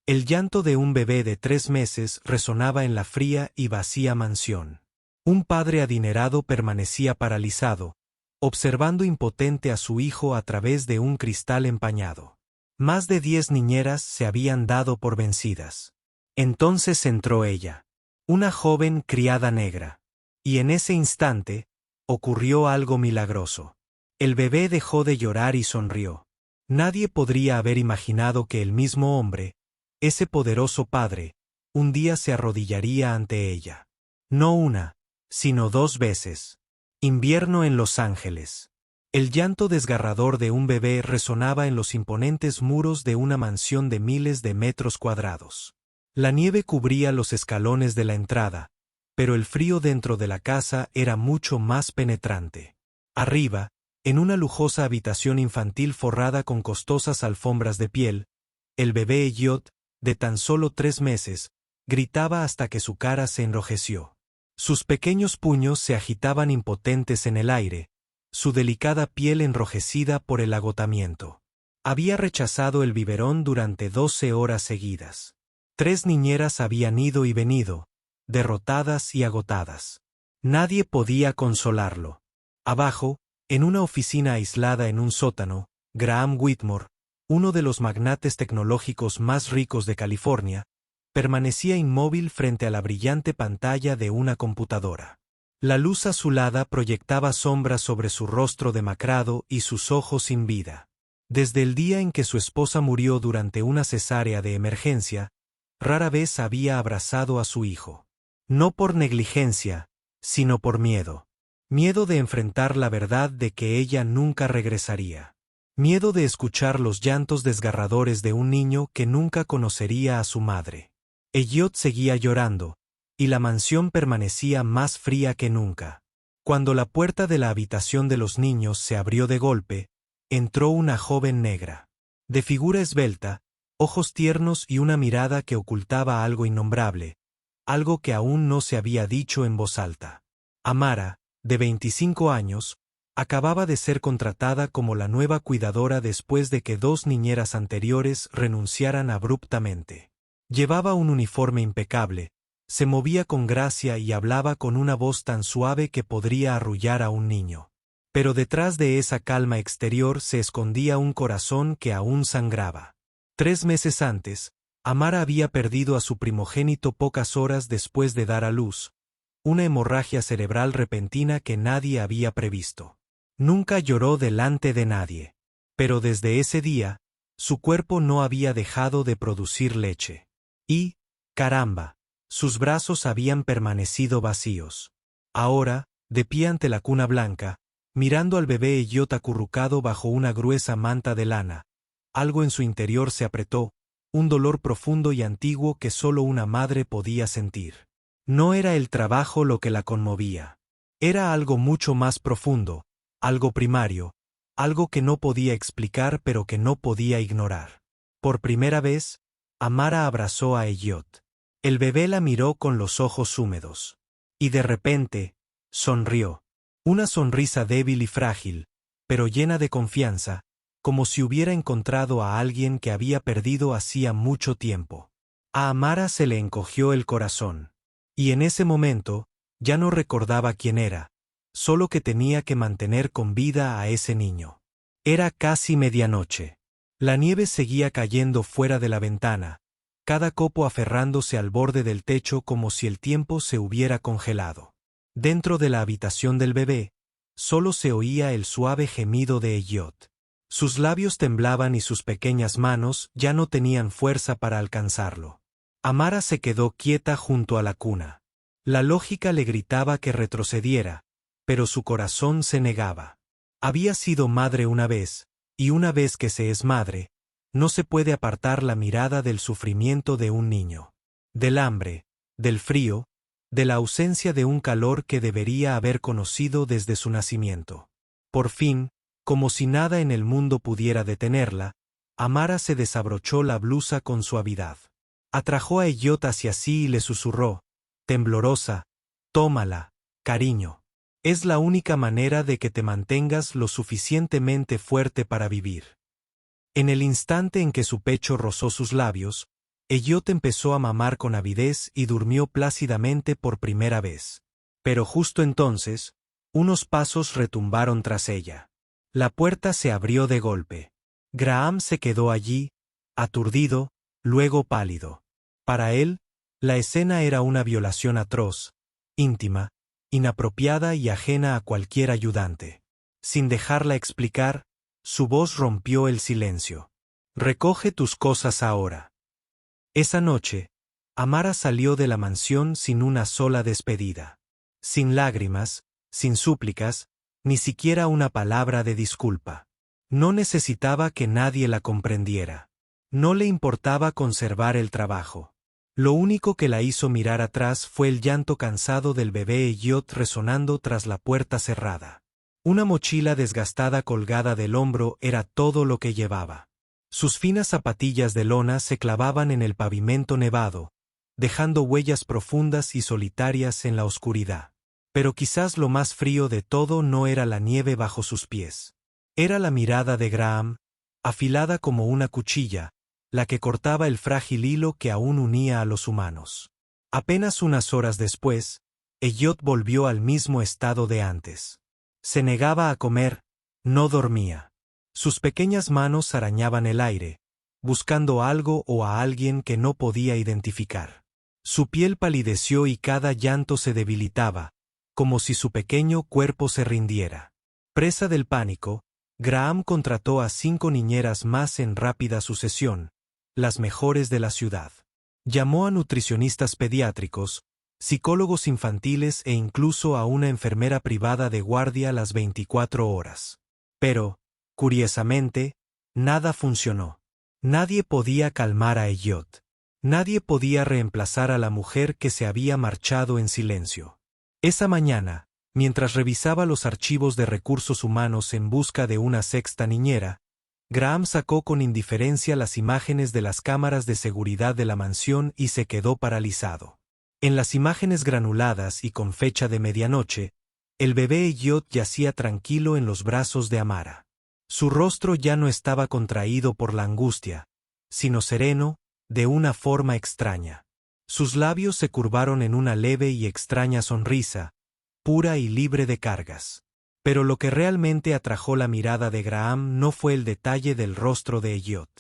El llanto de un bebé de 3 meses resonaba en la fría y vacía mansión. Un padre adinerado permanecía paralizado, observando impotente a su hijo a través de un cristal empañado. Más de 10 niñeras se habían dado por vencidas. Entonces entró ella, una joven criada negra. Y en ese instante, ocurrió algo milagroso. El bebé dejó de llorar y sonrió. Nadie podría haber imaginado que el mismo hombre, ese poderoso padre, un día se arrodillaría ante ella. No una, sino 2 veces. Invierno en Los Ángeles. El llanto desgarrador de un bebé resonaba en los imponentes muros de una mansión de miles de metros cuadrados. La nieve cubría los escalones de la entrada, pero el frío dentro de la casa era mucho más penetrante. Arriba, en una lujosa habitación infantil forrada con costosas alfombras de piel, el bebé Elliot, de tan solo 3 meses, gritaba hasta que su cara se enrojeció. Sus pequeños puños se agitaban impotentes en el aire, su delicada piel enrojecida por el agotamiento. Había rechazado el biberón durante 12 horas seguidas. 3 niñeras habían ido y venido, derrotadas y agotadas. Nadie podía consolarlo. Abajo, en una oficina aislada en un sótano, Graham Whitmore, uno de los magnates tecnológicos más ricos de California, permanecía inmóvil frente a la brillante pantalla de una computadora. La luz azulada proyectaba sombras sobre su rostro demacrado y sus ojos sin vida. Desde el día en que su esposa murió durante una cesárea de emergencia, rara vez había abrazado a su hijo. No por negligencia, sino por miedo. Miedo de enfrentar la verdad de que ella nunca regresaría. Miedo de escuchar los llantos desgarradores de un niño que nunca conocería a su madre. Elliot seguía llorando, y la mansión permanecía más fría que nunca. Cuando la puerta de la habitación de los niños se abrió de golpe, entró una joven negra. De figura esbelta, ojos tiernos y una mirada que ocultaba algo innombrable, algo que aún no se había dicho en voz alta. Amara, de 25 años, acababa de ser contratada como la nueva cuidadora después de que 2 niñeras anteriores renunciaran abruptamente. Llevaba un uniforme impecable, se movía con gracia y hablaba con una voz tan suave que podría arrullar a un niño. Pero detrás de esa calma exterior se escondía un corazón que aún sangraba. 3 meses antes, Amara había perdido a su primogénito pocas horas después de dar a luz, una hemorragia cerebral repentina que nadie había previsto. Nunca lloró delante de nadie. Pero desde ese día, su cuerpo no había dejado de producir leche. Y, caramba, sus brazos habían permanecido vacíos. Ahora, de pie ante la cuna blanca, mirando al bebé Elliot acurrucado bajo una gruesa manta de lana, algo en su interior se apretó, un dolor profundo y antiguo que solo una madre podía sentir. No era el trabajo lo que la conmovía. Era algo mucho más profundo, algo primario, algo que no podía explicar pero que no podía ignorar. Por primera vez, Amara abrazó a Elliot. El bebé la miró con los ojos húmedos. Y de repente, sonrió. Una sonrisa débil y frágil, pero llena de confianza, como si hubiera encontrado a alguien que había perdido hacía mucho tiempo. A Amara se le encogió el corazón. Y en ese momento, ya no recordaba quién era, solo que tenía que mantener con vida a ese niño. Era casi medianoche. La nieve seguía cayendo fuera de la ventana, cada copo aferrándose al borde del techo como si el tiempo se hubiera congelado. Dentro de la habitación del bebé, solo se oía el suave gemido de Elliot. Sus labios temblaban y sus pequeñas manos ya no tenían fuerza para alcanzarlo. Amara se quedó quieta junto a la cuna. La lógica le gritaba que retrocediera, pero su corazón se negaba. Había sido madre una vez, y una vez que se es madre, no se puede apartar la mirada del sufrimiento de un niño. Del hambre, del frío, de la ausencia de un calor que debería haber conocido desde su nacimiento. Por fin, como si nada en el mundo pudiera detenerla, Amara se desabrochó la blusa con suavidad. Atrajo a Elliot hacia sí y le susurró, temblorosa, tómala, cariño. Es la única manera de que te mantengas lo suficientemente fuerte para vivir. En el instante en que su pecho rozó sus labios, Elliot empezó a mamar con avidez y durmió plácidamente por primera vez. Pero justo entonces, unos pasos retumbaron tras ella. La puerta se abrió de golpe. Graham se quedó allí, aturdido, luego pálido. Para él, la escena era una violación atroz, íntima, inapropiada y ajena a cualquier ayudante. Sin dejarla explicar, su voz rompió el silencio. «Recoge tus cosas ahora». Esa noche, Amara salió de la mansión sin una sola despedida. Sin lágrimas, sin súplicas, ni siquiera una palabra de disculpa. No necesitaba que nadie la comprendiera. No le importaba conservar el trabajo. Lo único que la hizo mirar atrás fue el llanto cansado del bebé Elliot resonando tras la puerta cerrada. Una mochila desgastada colgada del hombro era todo lo que llevaba. Sus finas zapatillas de lona se clavaban en el pavimento nevado, dejando huellas profundas y solitarias en la oscuridad. Pero quizás lo más frío de todo no era la nieve bajo sus pies. Era la mirada de Graham, afilada como una cuchilla, la que cortaba el frágil hilo que aún unía a los humanos. Apenas unas horas después, Elliot volvió al mismo estado de antes. Se negaba a comer, no dormía. Sus pequeñas manos arañaban el aire, buscando algo o a alguien que no podía identificar. Su piel palideció y cada llanto se debilitaba, como si su pequeño cuerpo se rindiera. Presa del pánico, Graham contrató a 5 niñeras más en rápida sucesión, las mejores de la ciudad. Llamó a nutricionistas pediátricos, psicólogos infantiles e incluso a una enfermera privada de guardia las 24 horas. Pero, curiosamente, nada funcionó. Nadie podía calmar a Elliot. Nadie podía reemplazar a la mujer que se había marchado en silencio. Esa mañana, mientras revisaba los archivos de recursos humanos en busca de una 6ª niñera, Graham sacó con indiferencia las imágenes de las cámaras de seguridad de la mansión y se quedó paralizado. En las imágenes granuladas y con fecha de medianoche, el bebé Elliot yacía tranquilo en los brazos de Amara. Su rostro ya no estaba contraído por la angustia, sino sereno, de una forma extraña. Sus labios se curvaron en una leve y extraña sonrisa, pura y libre de cargas. Pero lo que realmente atrajo la mirada de Graham no fue el detalle del rostro de Elliot.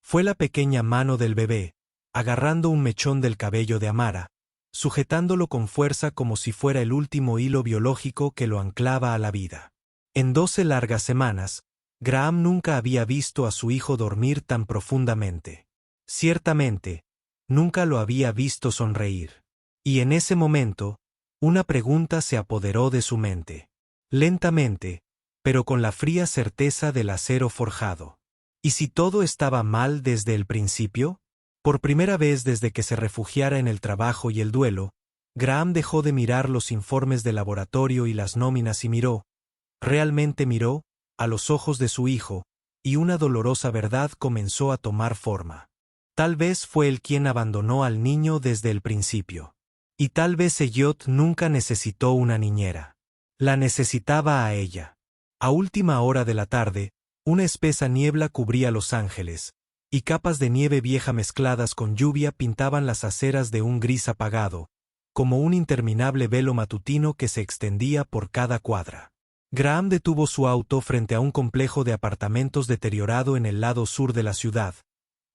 Fue la pequeña mano del bebé, agarrando un mechón del cabello de Amara, sujetándolo con fuerza como si fuera el último hilo biológico que lo anclaba a la vida. En 12 largas semanas, Graham nunca había visto a su hijo dormir tan profundamente. Ciertamente, nunca lo había visto sonreír. Y en ese momento, una pregunta se apoderó de su mente. Lentamente, pero con la fría certeza del acero forjado. ¿Y si todo estaba mal desde el principio? Por primera vez desde que se refugiara en el trabajo y el duelo, Graham dejó de mirar los informes de laboratorio y las nóminas y miró, realmente miró, a los ojos de su hijo, y una dolorosa verdad comenzó a tomar forma. Tal vez fue él quien abandonó al niño desde el principio. Y tal vez Elliot nunca necesitó una niñera. La necesitaba a ella. A última hora de la tarde, una espesa niebla cubría Los Ángeles, y capas de nieve vieja mezcladas con lluvia pintaban las aceras de un gris apagado, como un interminable velo matutino que se extendía por cada cuadra. Graham detuvo su auto frente a un complejo de apartamentos deteriorado en el lado sur de la ciudad,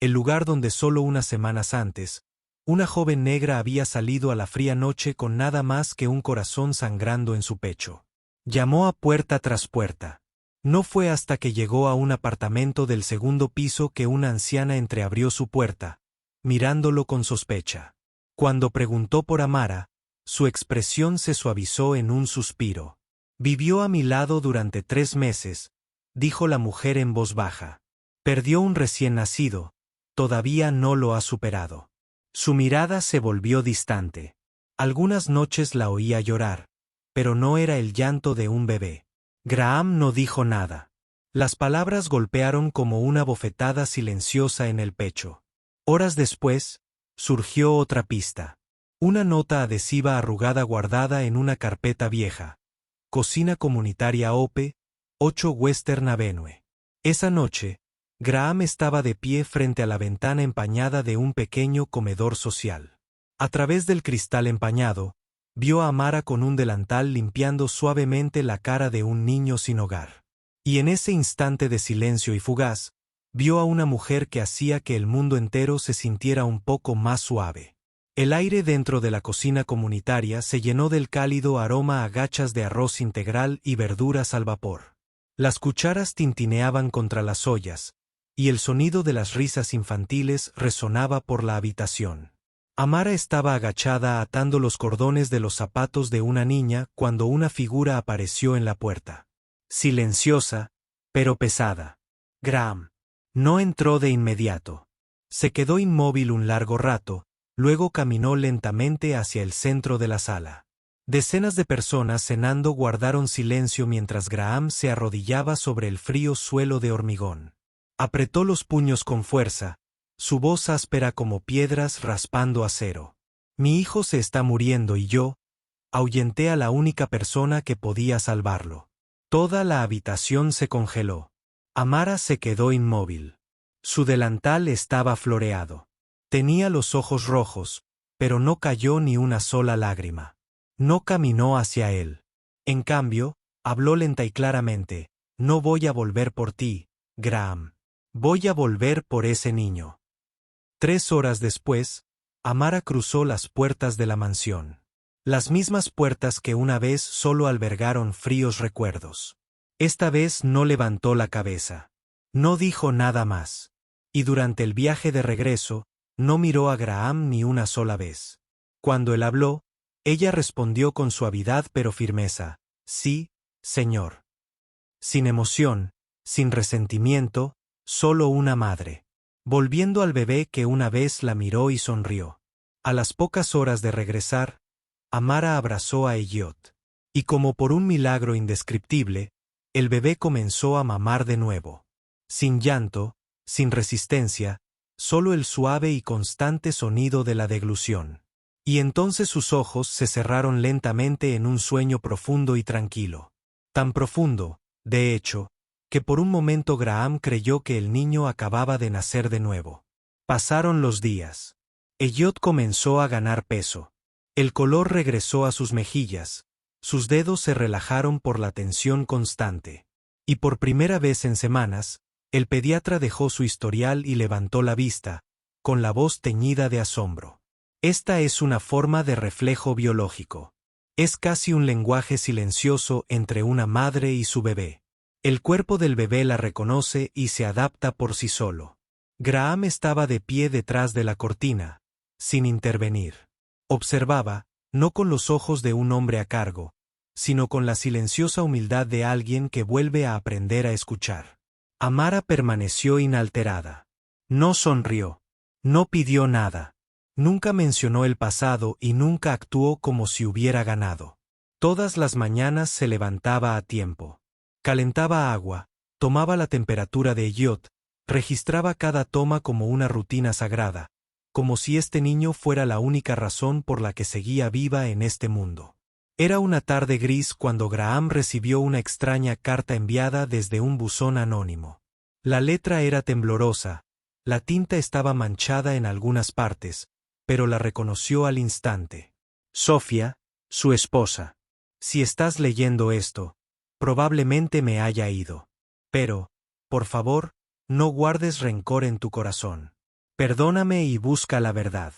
el lugar donde solo unas semanas antes, una joven negra había salido a la fría noche con nada más que un corazón sangrando en su pecho. Llamó a puerta tras puerta. No fue hasta que llegó a un apartamento del 2º piso que una anciana entreabrió su puerta, mirándolo con sospecha. Cuando preguntó por Amara, su expresión se suavizó en un suspiro. Vivió a mi lado durante 3 meses, dijo la mujer en voz baja. Perdió un recién nacido, todavía no lo ha superado. Su mirada se volvió distante. Algunas noches la oía llorar, pero no era el llanto de un bebé. Graham no dijo nada. Las palabras golpearon como una bofetada silenciosa en el pecho. Horas después, surgió otra pista. Una nota adhesiva arrugada guardada en una carpeta vieja. Cocina comunitaria OPE, 8 Western Avenue. Esa noche, Graham estaba de pie frente a la ventana empañada de un pequeño comedor social. A través del cristal empañado, vio a Amara con un delantal limpiando suavemente la cara de un niño sin hogar. Y en ese instante de silencio y fugaz, vio a una mujer que hacía que el mundo entero se sintiera un poco más suave. El aire dentro de la cocina comunitaria se llenó del cálido aroma a gachas de arroz integral y verduras al vapor. Las cucharas tintineaban contra las ollas, y el sonido de las risas infantiles resonaba por la habitación. Amara estaba agachada atando los cordones de los zapatos de una niña cuando una figura apareció en la puerta. Silenciosa, pero pesada. Graham. No entró de inmediato. Se quedó inmóvil un largo rato, luego caminó lentamente hacia el centro de la sala. Decenas de personas cenando guardaron silencio mientras Graham se arrodillaba sobre el frío suelo de hormigón. Apretó los puños con fuerza, su voz áspera como piedras raspando acero. Mi hijo se está muriendo y yo ahuyenté a la única persona que podía salvarlo. Toda la habitación se congeló. Amara se quedó inmóvil. Su delantal estaba floreado. Tenía los ojos rojos, pero no cayó ni una sola lágrima. No caminó hacia él. En cambio, habló lenta y claramente: no voy a volver por ti, Graham. Voy a volver por ese niño. 3 horas después, Amara cruzó las puertas de la mansión. Las mismas puertas que una vez solo albergaron fríos recuerdos. Esta vez no levantó la cabeza. No dijo nada más. Y durante el viaje de regreso, no miró a Graham ni una sola vez. Cuando él habló, ella respondió con suavidad pero firmeza: sí, señor. Sin emoción, sin resentimiento, solo una madre. Volviendo al bebé que una vez la miró y sonrió. A las pocas horas de regresar, Amara abrazó a Elliot. Y como por un milagro indescriptible, el bebé comenzó a mamar de nuevo. Sin llanto, sin resistencia, solo el suave y constante sonido de la deglución. Y entonces sus ojos se cerraron lentamente en un sueño profundo y tranquilo. Tan profundo, de hecho, que por un momento Graham creyó que el niño acababa de nacer de nuevo. Pasaron los días. Elliot comenzó a ganar peso. El color regresó a sus mejillas, sus dedos se relajaron por la tensión constante. Y por primera vez en semanas, el pediatra dejó su historial y levantó la vista, con la voz teñida de asombro. Esta es una forma de reflejo biológico. Es casi un lenguaje silencioso entre una madre y su bebé. El cuerpo del bebé la reconoce y se adapta por sí solo. Graham estaba de pie detrás de la cortina, sin intervenir. Observaba, no con los ojos de un hombre a cargo, sino con la silenciosa humildad de alguien que vuelve a aprender a escuchar. Amara permaneció inalterada. No sonrió. No pidió nada. Nunca mencionó el pasado y nunca actuó como si hubiera ganado. Todas las mañanas se levantaba a tiempo. Calentaba agua, tomaba la temperatura de Elliot, registraba cada toma como una rutina sagrada, como si este niño fuera la única razón por la que seguía viva en este mundo. Era una tarde gris cuando Graham recibió una extraña carta enviada desde un buzón anónimo. La letra era temblorosa, la tinta estaba manchada en algunas partes, pero la reconoció al instante. Sofía, su esposa. Si estás leyendo esto, probablemente me haya ido. Pero, por favor, no guardes rencor en tu corazón. Perdóname y busca la verdad.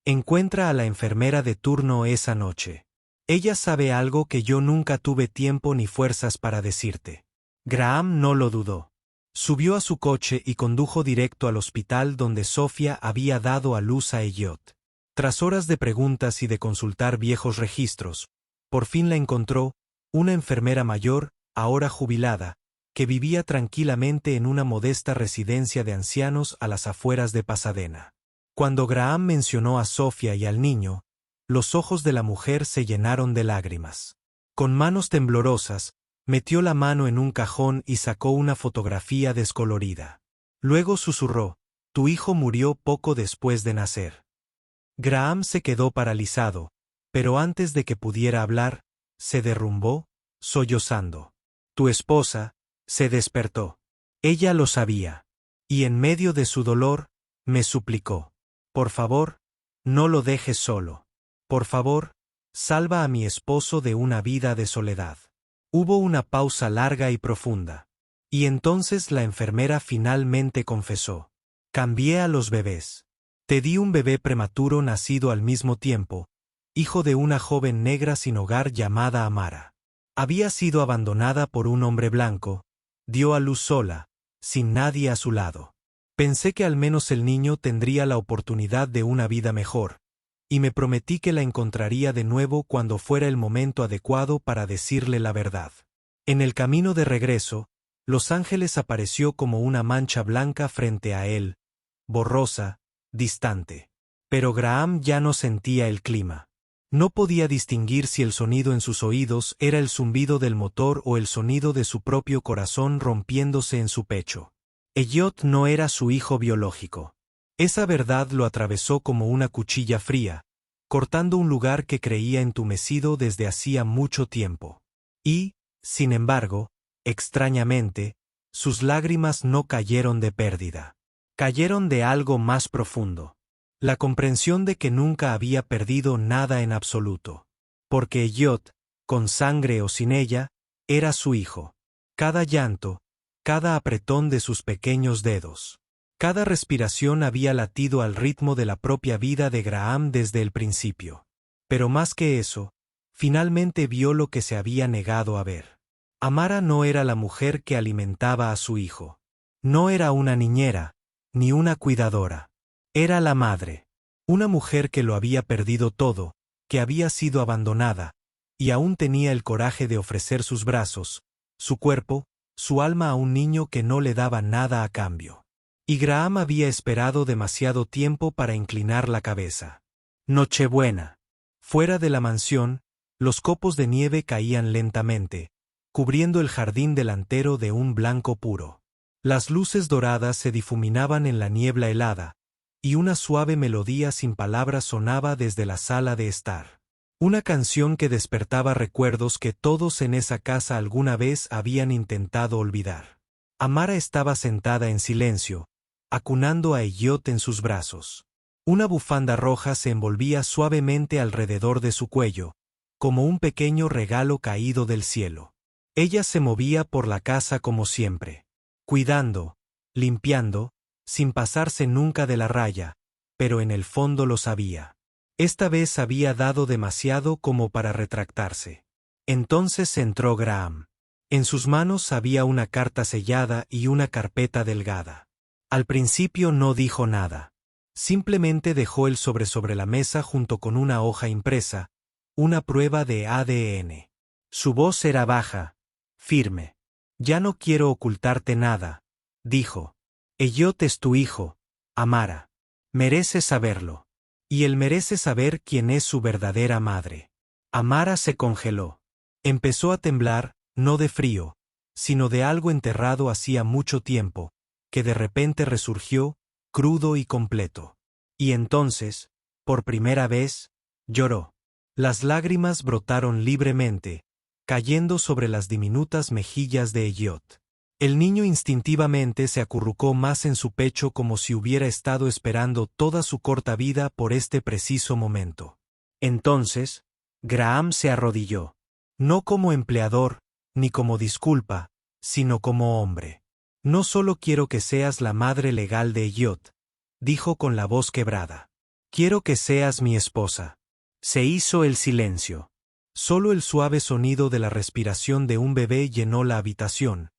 Encuentra a la enfermera de turno esa noche. Ella sabe algo que yo nunca tuve tiempo ni fuerzas para decirte. Graham no lo dudó. Subió a su coche y condujo directo al hospital donde Sofía había dado a luz a Elliot. Tras horas de preguntas y de consultar viejos registros, por fin la encontró, una enfermera mayor, ahora jubilada, que vivía tranquilamente en una modesta residencia de ancianos a las afueras de Pasadena. Cuando Graham mencionó a Sofía y al niño, los ojos de la mujer se llenaron de lágrimas. Con manos temblorosas, metió la mano en un cajón y sacó una fotografía descolorida. Luego susurró: tu hijo murió poco después de nacer. Graham se quedó paralizado, pero antes de que pudiera hablar, se derrumbó, sollozando. Tu esposa se despertó. Ella lo sabía. Y en medio de su dolor, me suplicó: por favor, no lo dejes solo. Por favor, salva a mi esposo de una vida de soledad. Hubo una pausa larga y profunda. Y entonces la enfermera finalmente confesó: cambié a los bebés. Te di un bebé prematuro nacido al mismo tiempo, hijo de una joven negra sin hogar llamada Amara. Había sido abandonada por un hombre blanco, dio a luz sola, sin nadie a su lado. Pensé que al menos el niño tendría la oportunidad de una vida mejor, y me prometí que la encontraría de nuevo cuando fuera el momento adecuado para decirle la verdad. En el camino de regreso, Los Ángeles apareció como una mancha blanca frente a él, borrosa, distante. Pero Graham ya no sentía el clima. No podía distinguir si el sonido en sus oídos era el zumbido del motor o el sonido de su propio corazón rompiéndose en su pecho. Elliot no era su hijo biológico. Esa verdad lo atravesó como una cuchilla fría, cortando un lugar que creía entumecido desde hacía mucho tiempo. Y, sin embargo, extrañamente, sus lágrimas no cayeron de pérdida. Cayeron de algo más profundo. La comprensión de que nunca había perdido nada en absoluto. Porque Elliot, con sangre o sin ella, era su hijo. Cada llanto, cada apretón de sus pequeños dedos, cada respiración había latido al ritmo de la propia vida de Graham desde el principio. Pero más que eso, finalmente vio lo que se había negado a ver. Amara no era la mujer que alimentaba a su hijo. No era una niñera, ni una cuidadora. Era la madre. Una mujer que lo había perdido todo, que había sido abandonada, y aún tenía el coraje de ofrecer sus brazos, su cuerpo, su alma a un niño que no le daba nada a cambio. Y Graham había esperado demasiado tiempo para inclinar la cabeza. Nochebuena. Fuera de la mansión, los copos de nieve caían lentamente, cubriendo el jardín delantero de un blanco puro. Las luces doradas se difuminaban en la niebla helada, y una suave melodía sin palabras sonaba desde la sala de estar. Una canción que despertaba recuerdos que todos en esa casa alguna vez habían intentado olvidar. Amara estaba sentada en silencio, acunando a Elliot en sus brazos. Una bufanda roja se envolvía suavemente alrededor de su cuello, como un pequeño regalo caído del cielo. Ella se movía por la casa como siempre, cuidando, limpiando, sin pasarse nunca de la raya, pero en el fondo lo sabía. Esta vez había dado demasiado como para retractarse. Entonces entró Graham. En sus manos había una carta sellada y una carpeta delgada. Al principio no dijo nada. Simplemente dejó el sobre la mesa junto con una hoja impresa, una prueba de ADN. Su voz era baja, firme. Ya no quiero ocultarte nada, dijo. Elliot es tu hijo, Amara. Mereces saberlo. Y él merece saber quién es su verdadera madre. Amara se congeló. Empezó a temblar, no de frío, sino de algo enterrado hacía mucho tiempo, que de repente resurgió, crudo y completo. Y entonces, por primera vez, lloró. Las lágrimas brotaron libremente, cayendo sobre las diminutas mejillas de Elliot. El niño instintivamente se acurrucó más en su pecho como si hubiera estado esperando toda su corta vida por este preciso momento. Entonces, Graham se arrodilló. No como empleador, ni como disculpa, sino como hombre. No solo quiero que seas la madre legal de Elliot, dijo con la voz quebrada. Quiero que seas mi esposa. Se hizo el silencio. Solo el suave sonido de la respiración de un bebé llenó la habitación,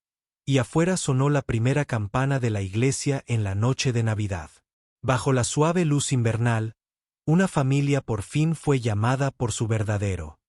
y afuera sonó la primera campana de la iglesia en la noche de Navidad. Bajo la suave luz invernal, una familia por fin fue llamada por su verdadero